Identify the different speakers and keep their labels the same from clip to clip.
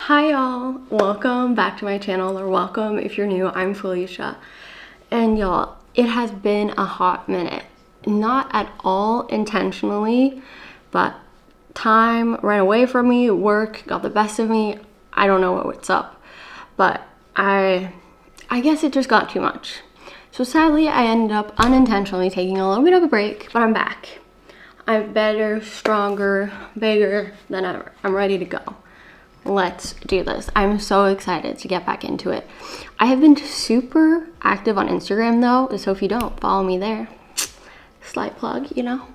Speaker 1: Hi y'all, welcome back to my channel, or welcome if you're new. I'm Felicia, and y'all, it has been a hot minute. Not at all intentionally, but time ran away from me, work got the best of me. I don't know what's up, but I guess it just got too much. So sadly, I ended up unintentionally taking a little bit of a break, but I'm back. I'm better, stronger, bigger than ever. I'm ready to go. Let's do this. I'm so excited to get back into it. I have been super active on Instagram though, so if you don't follow me there, slight plug, you know.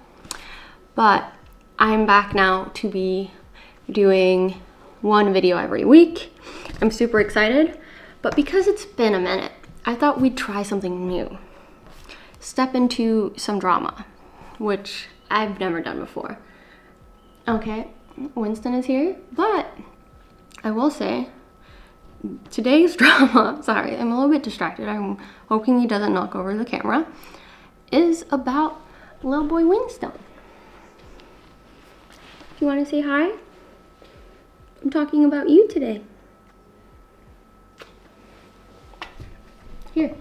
Speaker 1: But I'm back now to be doing one video every week. I'm super excited, but because it's been a minute, I thought we'd try something new. Step into some drama, which I've never done before. Okay, Winston is here, but I will say, today's drama, sorry, I'm a little bit distracted. I'm hoping he doesn't knock over the camera, is about little boy Winston. Do you want to say hi? I'm talking about you today. Here.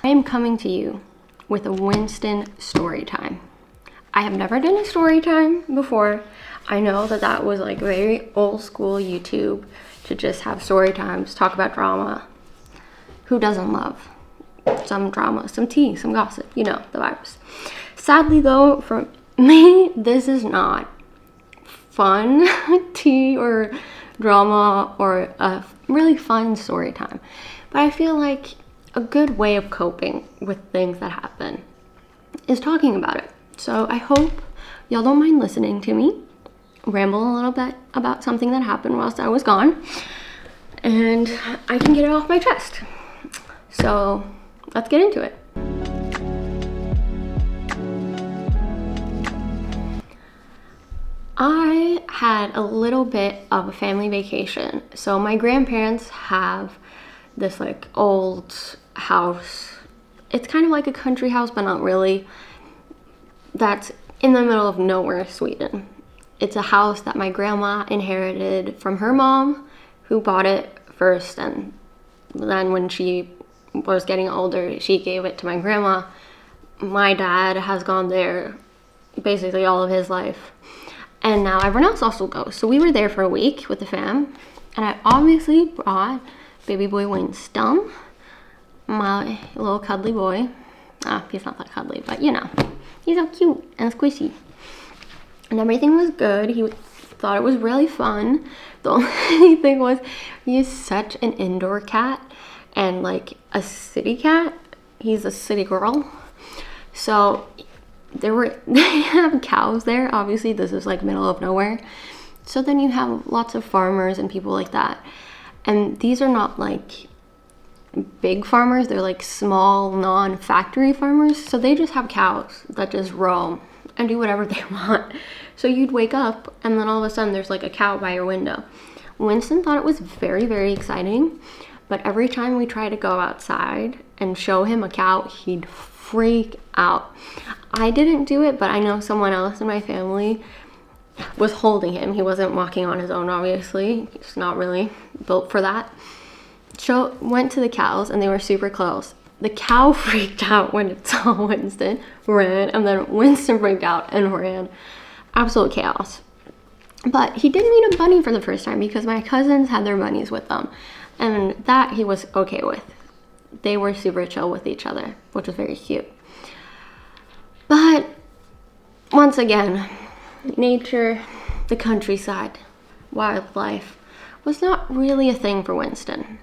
Speaker 1: I am coming to you with a Winston story time. I have never done a story time before. I know that was like very old school YouTube to just have story times, talk about drama. Who doesn't love some drama, some tea, some gossip, you know, the vibes. Sadly though, for me, this is not fun tea or drama or a really fun story time. But I feel like a good way of coping with things that happen is talking about it. So I hope y'all don't mind listening to me ramble a little bit about something that happened whilst I was gone, and I can get it off my chest. So let's get into it. I had a little bit of a family vacation. So my grandparents have this like old house. It's kind of like a country house, but not really. That's in the middle of nowhere, Sweden. It's a house that my grandma inherited from her mom, who bought it first, and then when she was getting older, she gave it to my grandma. My dad has gone there basically all of his life, and now everyone else also goes. So we were there for a week with the fam, and I obviously brought baby boy Winston, my little cuddly boy. He's not that cuddly, but you know, he's so cute and squishy. And everything was good. He thought it was really fun. The only thing was, he's such an indoor cat and like a city cat. He's a city girl. So they have cows there. Obviously, this is like middle of nowhere. So then you have lots of farmers and people like that. And these are not like big farmers. They're like small, non-factory farmers. So they just have cows that just roam and do whatever they want. So you'd wake up and then all of a sudden there's like a cow by your window. Winston thought it was very, very exciting, but every time we try to go outside and show him a cow, he'd freak out. I didn't do it, but I know someone else in my family was holding him. He wasn't walking on his own, obviously. He's not really built for that. So went to the cows and they were super close. The cow freaked out when it saw Winston, ran, and then Winston freaked out and ran. Absolute chaos. But he did meet a bunny for the first time because my cousins had their bunnies with them, and that he was okay with. They were super chill with each other, which was very cute. But once again, nature, the countryside, wildlife was not really a thing for Winston.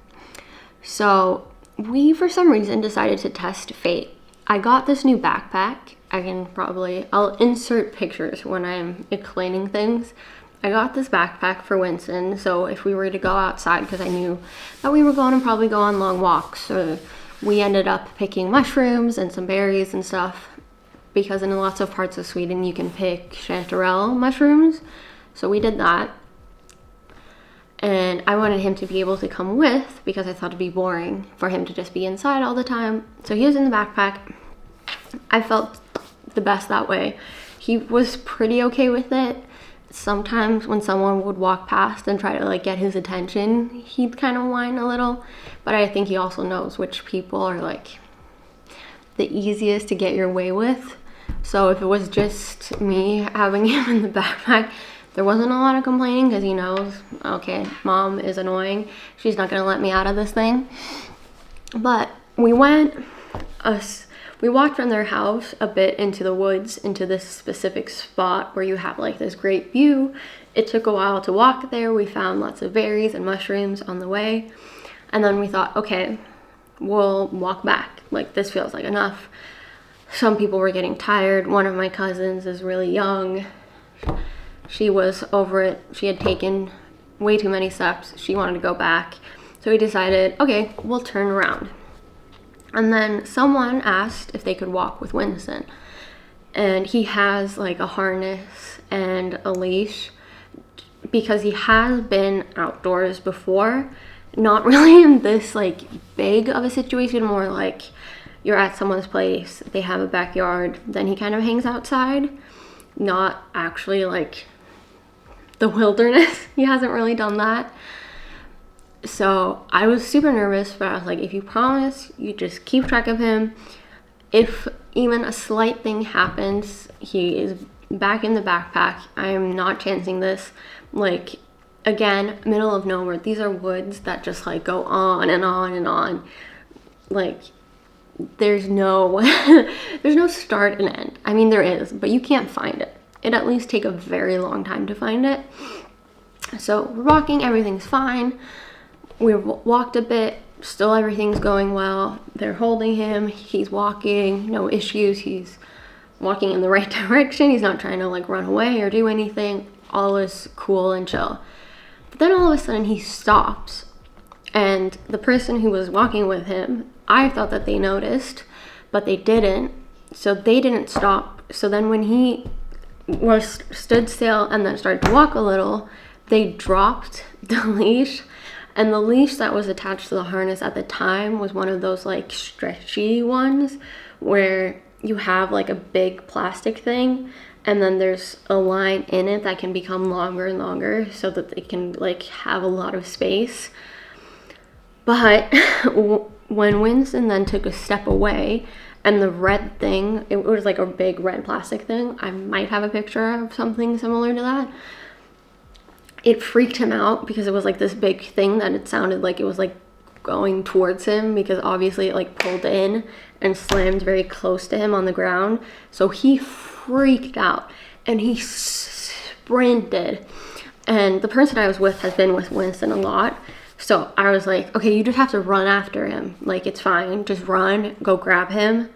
Speaker 1: So we, for some reason, decided to test fate. I got this new backpack. I'll insert pictures when I'm explaining things. I got this backpack for Winston, so if we were to go outside, because I knew that we were going to probably go on long walks, so we ended up picking mushrooms and some berries and stuff, because in lots of parts of Sweden you can pick chanterelle mushrooms, so we did that. And I wanted him to be able to come with because I thought it'd be boring for him to just be inside all the time. So he was in the backpack. I felt the best that way. He was pretty okay with it. sometimes when someone would walk past and try to like get his attention, he'd kind of whine a little. But I think he also knows which people are like the easiest to get your way with. So if it was just me having him in the backpack, there wasn't a lot of complaining because he knows, okay, mom is annoying. She's not gonna let me out of this thing. But we walked from their house a bit into the woods, into this specific spot where you have like this great view. It took a while to walk there. We found lots of berries and mushrooms on the way. And then we thought, okay, we'll walk back. Like, this feels like enough. Some people were getting tired. One of my cousins is really young. She was over it. She had taken way too many steps. She wanted to go back. So we decided, okay, we'll turn around. And then someone asked if they could walk with Winston. And he has like a harness and a leash because he has been outdoors before. Not really in this like big of a situation, more like you're at someone's place, they have a backyard, then he kind of hangs outside. Not actually like the wilderness. He hasn't really done that. So I was super nervous, but I was like, if you promise, you just keep track of him. If even a slight thing happens, he is back in the backpack. I am not chancing this. Like, again, middle of nowhere. These are woods that just like go on and on and on. Like, there's no there's no start and end. I mean, there is, but you can't find it. It'd at least take a very long time to find it. So we're walking, everything's fine. We walked a bit, still everything's going well. They're holding him, he's walking, no issues. He's walking in the right direction. He's not trying to like run away or do anything. All is cool and chill. But then all of a sudden he stops, and the person who was walking with him, I thought that they noticed, but they didn't. So they didn't stop. So then when he stood still and then started to walk a little, they dropped the leash. And the leash that was attached to the harness at the time was one of those like stretchy ones where you have like a big plastic thing and then there's a line in it that can become longer and longer so that they can like have a lot of space. But when Winston then took a step away and the red thing, it was like a big red plastic thing. I might have a picture of something similar to that. It freaked him out because it was like this big thing that it sounded like it was like going towards him, because obviously it like pulled in and slammed very close to him on the ground. So he freaked out and he sprinted. And the person I was with has been with Winston a lot. So I was like, okay, you just have to run after him. Like, it's fine. Just run, go grab him.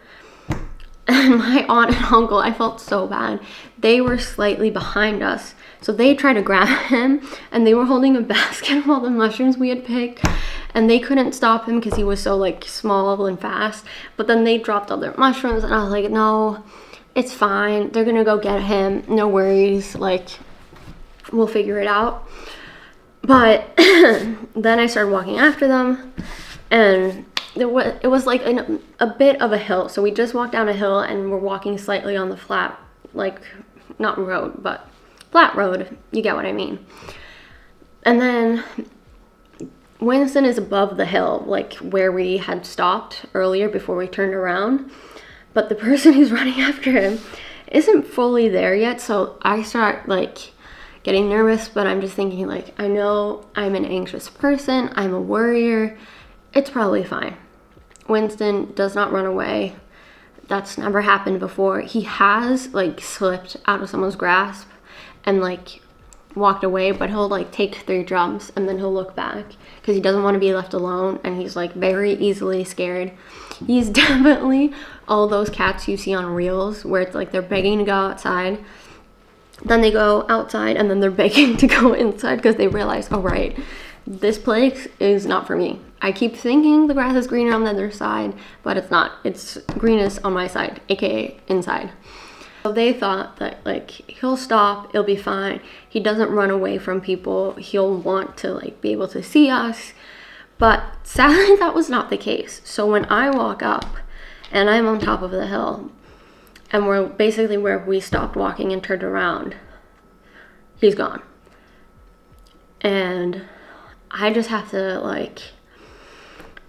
Speaker 1: And my aunt and uncle, I felt so bad. They were slightly behind us. So they tried to grab him, and they were holding a basket of all the mushrooms we had picked, and they couldn't stop him because he was so like small and fast. But then they dropped all their mushrooms, and I was like, no, it's fine. They're gonna go get him. No worries. Like, we'll figure it out. But then I started walking after them, and it was like a bit of a hill. So we just walked down a hill, and we're walking slightly on the flat, like, not road, but flat road, you get what I mean. And then Winston is above the hill, like where we had stopped earlier before we turned around. But the person who's running after him isn't fully there yet. So I start like getting nervous, but I'm just thinking like, I know I'm an anxious person. I'm a worrier. It's probably fine. Winston does not run away. That's never happened before. He has like slipped out of someone's grasp and like walked away, but he'll like take 3 jumps and then he'll look back because he doesn't want to be left alone, and he's like very easily scared. He's definitely all those cats you see on reels where it's like they're begging to go outside, then they go outside, and then they're begging to go inside because they realize, oh right, this place is not for me. I keep thinking the grass is greener on the other side, but it's not. It's greenest on my side, aka inside. So they thought that like he'll stop, it'll be fine. He doesn't run away from people. He'll want to like be able to see us. But sadly that was not the case. So when I walk up and I'm on top of the hill and we're basically where we stopped walking and turned around, he's gone. And I just have to like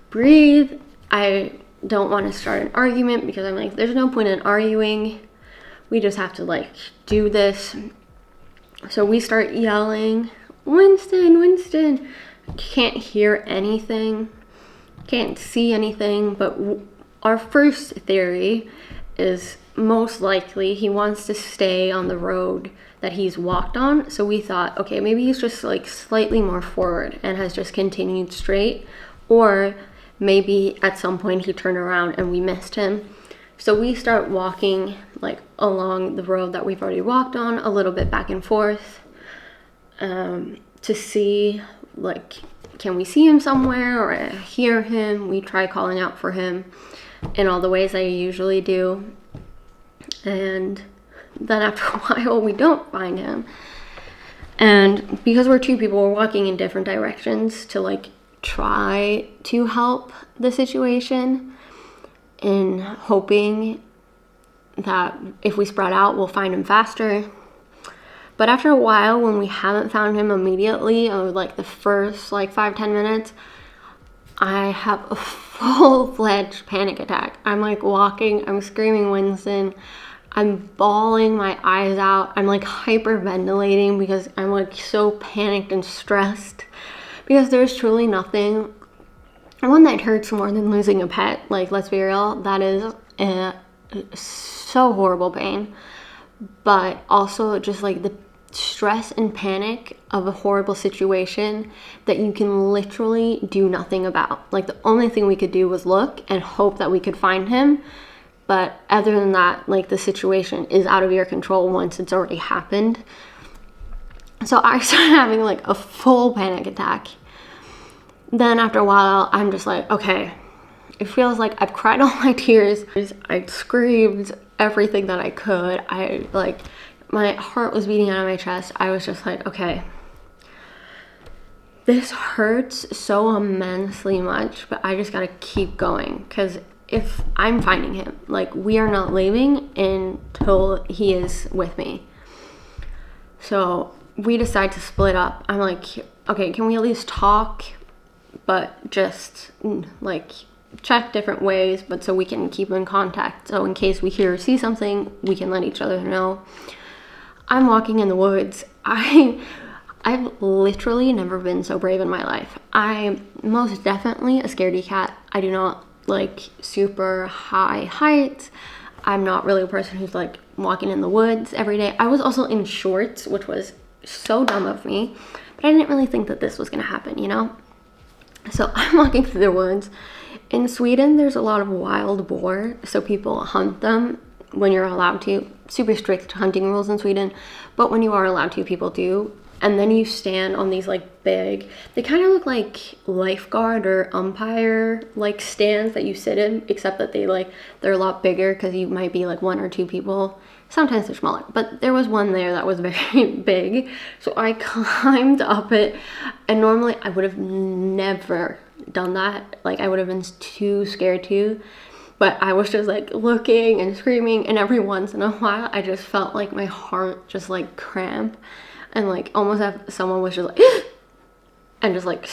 Speaker 1: breathe. I don't want to start an argument because I'm like, there's no point in arguing. We just have to like do this. So we start yelling, Winston, Winston. Can't hear anything, can't see anything, but our first theory is most likely he wants to stay on the road that he's walked on. So we thought, okay, maybe he's just like slightly more forward and has just continued straight, or maybe at some point he turned around and we missed him. So we start walking like along the road that we've already walked on, a little bit back and forth, to see like, can we see him somewhere or hear him? We try calling out for him in all the ways I usually do. And then after a while, we don't find him. And because we're two people, we're walking in different directions to like try to help the situation, in hoping that if we spread out, we'll find him faster. But after a while, when we haven't found him immediately, or like the first like 5-10 minutes, I have a full-fledged panic attack. I'm like walking, I'm screaming Winston, I'm bawling my eyes out, I'm like hyperventilating because I'm like so panicked and stressed, because there's truly nothing, one that hurts more than losing a pet. Like, let's be real, that is so horrible pain. But also just like the stress and panic of a horrible situation that you can literally do nothing about. Like, the only thing we could do was look and hope that we could find him. But other than that, like, the situation is out of your control once it's already happened. So I started having like a full panic attack. Then after a while, I'm just like, okay, it feels like I've cried all my tears. I screamed everything that I could. I like, my heart was beating out of my chest. I was just like, okay, this hurts so immensely much, but I just gotta keep going, because if I'm finding him, like, we are not leaving until he is with me. So we decide to split up. I'm like, okay, can we at least talk, but just like check different ways, but so we can keep in contact, so in case we hear or see something, we can let each other know. I'm walking in the woods. I've literally never been so brave in my life. I'm most definitely a scaredy cat. I do not like super high heights. I'm not really a person who's like walking in the woods every day. I was also in shorts, which was so dumb of me, but I didn't really think that this was gonna happen, you know? So I'm walking through the woods. In Sweden, there's a lot of wild boar, so people hunt them when you're allowed to. Super strict hunting rules in Sweden, but when you are allowed to, people do. And then you stand on these like big, they kind of look like lifeguard or umpire like stands that you sit in, except that they're a lot bigger because you might be like 1 or 2 people. Sometimes they're smaller, but there was one there that was very big. So I climbed up it, and normally I would have never done that. Like, I would have been too scared to, but I was just like looking and screaming, and every once in a while I just felt like my heart just like cramp, and like almost as someone was just like and just like,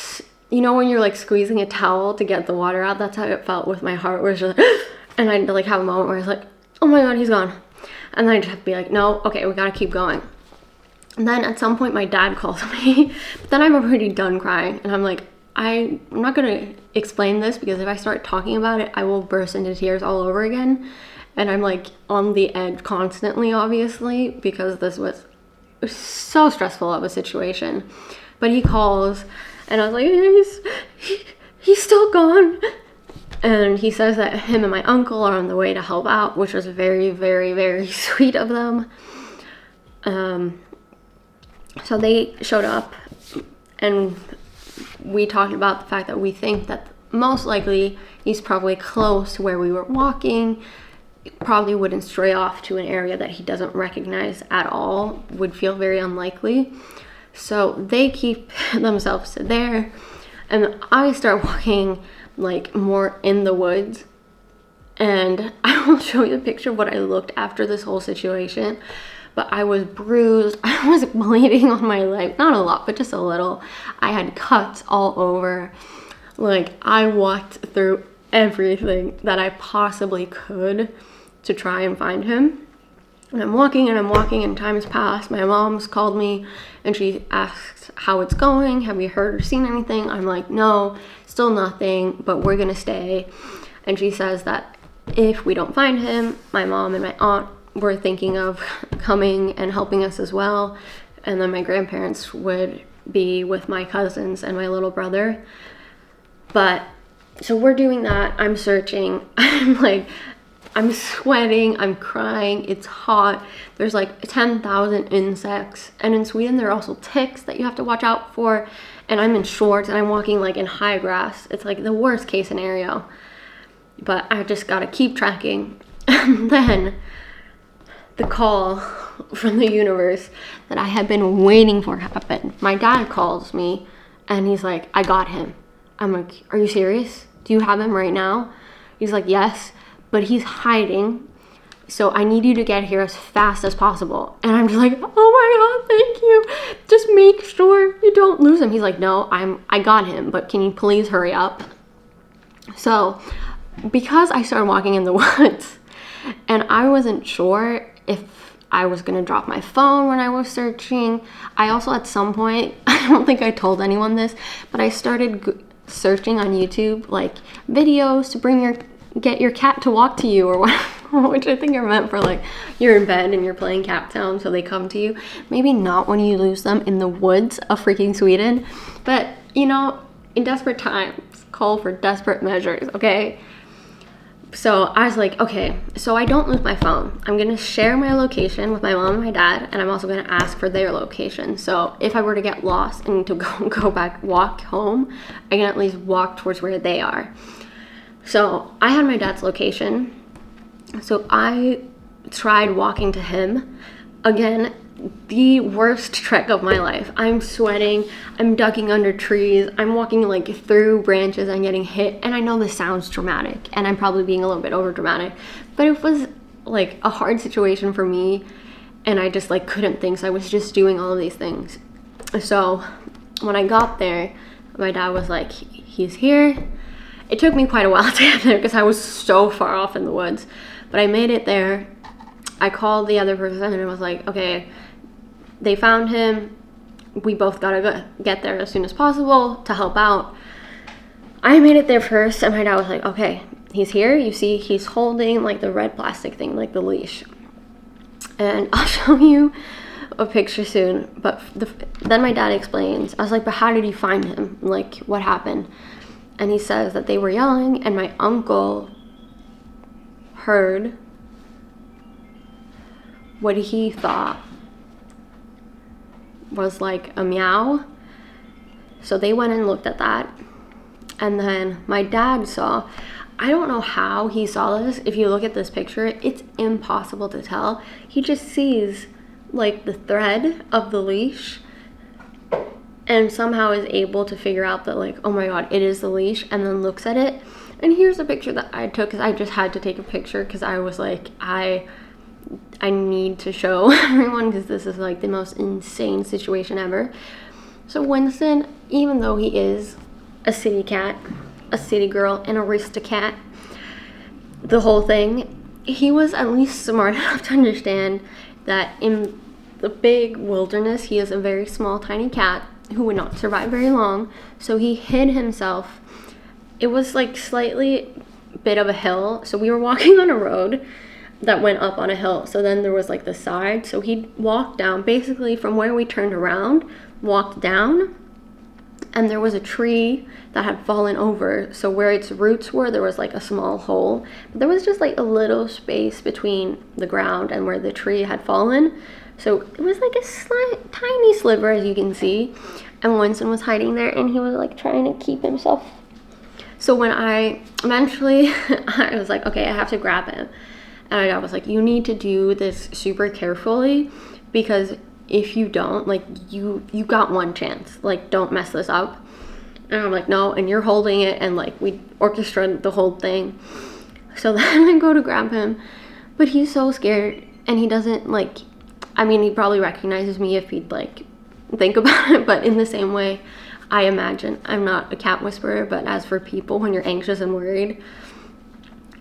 Speaker 1: you know, when you're like squeezing a towel to get the water out, that's how it felt with my heart, where it's just and I'd like have a moment where I was like, oh my god, he's gone. And then I just have to be like, no, okay, we gotta keep going. And then at some point my dad calls me, but then I'm already done crying, and I'm like, I'm not gonna explain this, because if I start talking about it, I will burst into tears all over again. And I'm like on the edge constantly, obviously, because this was so stressful of a situation. But he calls, and I was like, he's still gone. And he says that him and my uncle are on the way to help out, which was very, very, very sweet of them. So they showed up, and we talked about the fact that we think that most likely he's probably close to where we were walking, probably wouldn't stray off to an area that he doesn't recognize at all, would feel very unlikely. So they keep themselves to there, and I start walking like more in the woods. And I will show you a picture of what I looked after this whole situation, but I was bruised. I was bleeding on my leg. Not a lot, but just a little. I had cuts all over. Like, I walked through everything that I possibly could to try and find him. And I'm walking and time has passed. My mom's called me and she asked how it's going. Have you heard or seen anything? I'm like, no, still nothing, but we're gonna stay. And she says that if we don't find him, my mom and my aunt were thinking of coming and helping us as well. And then my grandparents would be with my cousins and my little brother. But so we're doing that. I'm searching. I'm sweating, I'm crying, it's hot. There's like 10,000 insects. And in Sweden, there are also ticks that you have to watch out for. And I'm in shorts and I'm walking like in high grass. It's like the worst case scenario. But I just gotta keep tracking. And then the call from the universe that I had been waiting for happened. My dad calls me and he's like, I got him. I'm like, are you serious? Do you have him right now? He's like, yes. But he's hiding, so I need you to get here as fast as possible. And I'm just like, oh my God, thank you. Just make sure you don't lose him. He's like, no, I got him, but can you please hurry up? So because I started walking in the woods and I wasn't sure if I was gonna drop my phone when I was searching. I also at some point, I don't think I told anyone this, but I started searching on YouTube, like videos to get your cat to walk to you or what, which I think are meant for like you're in bed and you're playing Cat Town so they come to you. Maybe not when you lose them in the woods of freaking Sweden, but you know, in desperate times call for desperate measures, okay? So I was like, okay, so I don't lose my phone. I'm gonna share my location with my mom and my dad, and I'm also gonna ask for their location. So if I were to get lost and need to go back, walk home, I can at least walk towards where they are. So I had my dad's location. So I tried walking to him. Again, the worst trek of my life. I'm sweating, I'm ducking under trees, I'm walking like through branches and getting hit. And I know this sounds dramatic and I'm probably being a little bit over dramatic, but it was like a hard situation for me and I just like couldn't think. So I was just doing all of these things. So when I got there, my dad was like, he's here. It took me quite a while to get there because I was so far off in the woods, but I made it there. I called the other person and I was like, okay, they found him. We both gotta get there as soon as possible to help out. I made it there first and my dad was like, okay, he's here. You see, he's holding like the red plastic thing, like the leash. And I'll show you a picture soon. But then my dad explains. I was like, but how did you find him? Like, what happened? And he says that they were yelling and my uncle heard what he thought was like a meow. So they went and looked at that. And then my dad saw, I don't know how he saw this. If you look at this picture, it's impossible to tell. He just sees like the thread of the leash and somehow is able to figure out that like, oh my God, it is the leash, and then looks at it. And here's a picture that I took because I just had to take a picture because I was like, I need to show everyone because this is like the most insane situation ever. So Winston, even though he is a city cat, a city girl, an aristocat, the whole thing, he was at least smart enough to understand that in the big wilderness, he is a very small, tiny cat who would not survive very long. So he hid himself. It was like slightly bit of a hill. So we were walking on a road that went up on a hill. So then there was like the side. So he walked down basically from where we turned around, walked down, and there was a tree that had fallen over. So where its roots were, there was like a small hole. But there was just like a little space between the ground and where the tree had fallen. So it was like a tiny sliver, as you can see. And Winston was hiding there and he was like trying to keep himself. So when I eventually, I was like, okay, I have to grab him. And my dad was like, you need to do this super carefully because if you don't, like you got one chance, like don't mess this up. And I'm like, no, and you're holding it, and like we orchestrated the whole thing. So then I go to grab him, but he's so scared and he doesn't like, I mean, he probably recognizes me if he'd like think about it, but in the same way, I imagine, I'm not a cat whisperer, but as for people, when you're anxious and worried,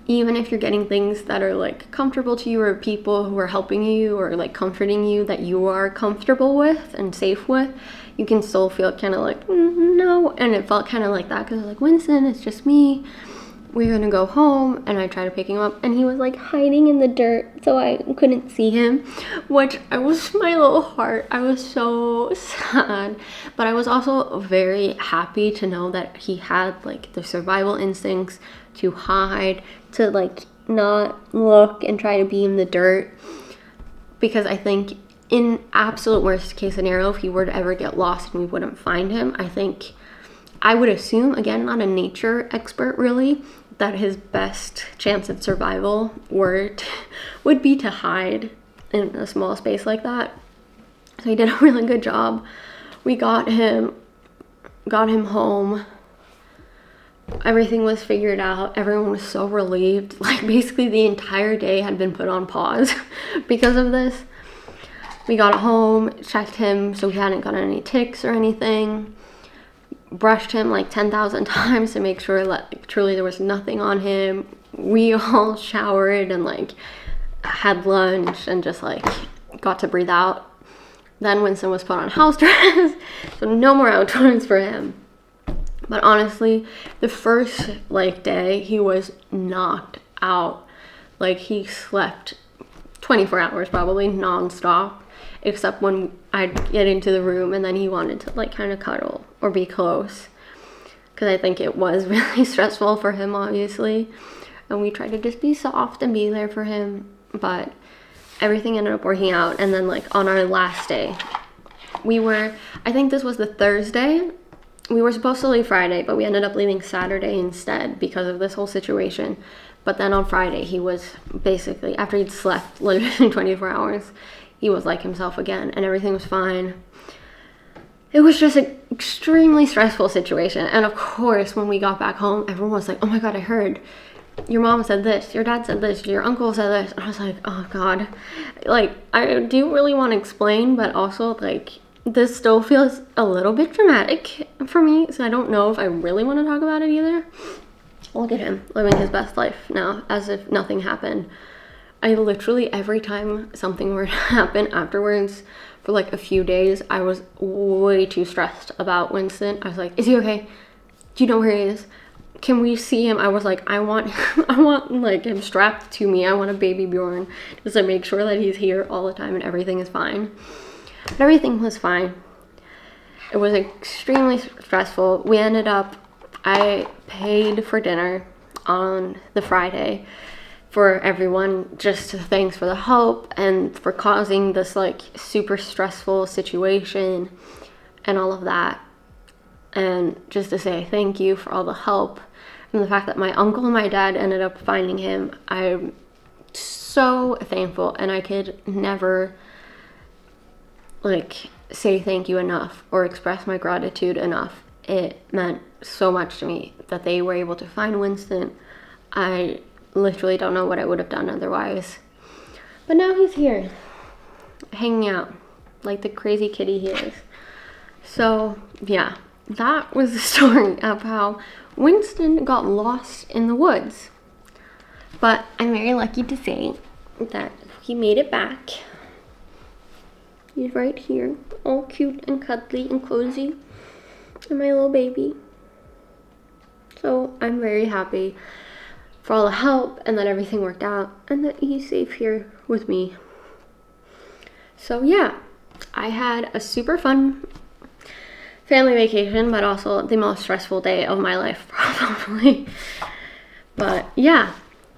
Speaker 1: even if you're getting things that are like comfortable to you, or people who are helping you or like comforting you that you are comfortable with and safe with, you can still feel kind of like, no. And it felt kind of like that, because I was like, Winston, it's just me. We're gonna go home. And I tried to pick him up, and he was like hiding in the dirt, so I couldn't see him, which I was, my little heart, I was so sad. But I was also very happy to know that he had like the survival instincts to hide, to like not look and try to be in the dirt, because I think in absolute worst case scenario, if he were to ever get lost and we wouldn't find him, I think, I would assume, again, not a nature expert really, that his best chance at survival would be to hide in a small space like that. So he did a really good job. We got him home. Everything was figured out. Everyone was so relieved. Like basically the entire day had been put on pause because of this. We got home, checked him so he hadn't gotten any ticks or anything. Brushed him like 10,000 times to make sure that truly there was nothing on him. We all showered and like had lunch and just like got to breathe out. Then Winston was put on house arrest, so no more outdoors for him. But honestly, the first like day he was knocked out. Like he slept 24 hours probably nonstop, except when I'd get into the room and then he wanted to like kind of cuddle or be close, because I think it was really stressful for him, obviously, and we tried to just be soft and be there for him, but everything ended up working out. And then like on our last day, I think this was the Thursday, we were supposed to leave Friday, but we ended up leaving Saturday instead because of this whole situation. But then on Friday, he was basically, after he'd slept literally 24 hours, he was like himself again, and everything was fine. It was just an extremely stressful situation. And of course, when we got back home, everyone was like, oh my God, I heard your mom said this, your dad said this, your uncle said this. And I was like, oh God. Like, I do really want to explain, but also like, this still feels a little bit dramatic for me. So I don't know if I really want to talk about it either. Look at him living his best life now as if nothing happened. I literally, every time something were to happen afterwards, for like a few days, I was way too stressed about Winston. I was like, is he okay? Do you know where he is? Can we see him? I was like, I want like him strapped to me. I want a baby Bjorn, just to make sure that he's here all the time and everything is fine. But everything was fine. It was extremely stressful. I paid for dinner on the Friday for everyone, just thanks for the help and for causing this like super stressful situation and all of that, and just to say thank you for all the help. And the fact that my uncle and my dad ended up finding him, I'm so thankful, and I could never like say thank you enough or express my gratitude enough. It meant so much to me that they were able to find Winston. I literally don't know what I would have done otherwise. But now he's here, hanging out like the crazy kitty he is. So yeah, that was the story of how Winston got lost in the woods. But I'm very lucky to say that he made it back. He's right here, all cute and cuddly and cozy, and my little baby. So I'm very happy for all the help and that everything worked out and that he's safe here with me. So yeah, I had a super fun family vacation, but also the most stressful day of my life probably. But yeah,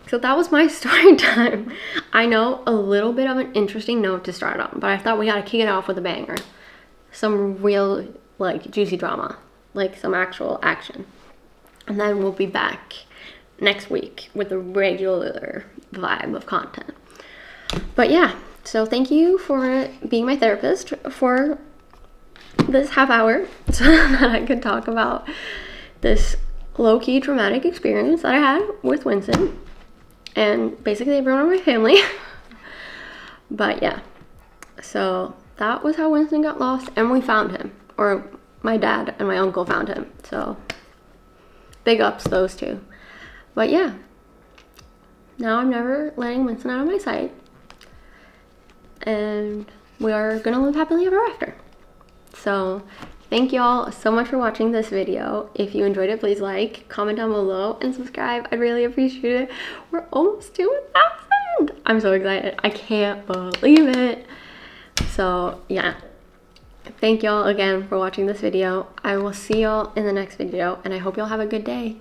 Speaker 1: so that was my story time. I know, a little bit of an interesting note to start on, but I thought we gotta kick it off with a banger. Some real like juicy drama, like some actual action. And then we'll be back next week with a regular vibe of content. But yeah, so thank you for being my therapist for this half hour so that I could talk about this low-key traumatic experience that I had with Winston and basically everyone in my family. But yeah, So that was how Winston got lost, and we found him. Or my dad and my uncle found him. So big ups those two. But yeah, now I'm never letting Winston out of my sight. And we are gonna live happily ever after. So thank y'all so much for watching this video. If you enjoyed it, please like, comment down below, and subscribe. I'd really appreciate it. We're almost to 1,000. I'm so excited. I can't believe it. So yeah, thank y'all again for watching this video. I will see y'all in the next video, and I hope y'all have a good day.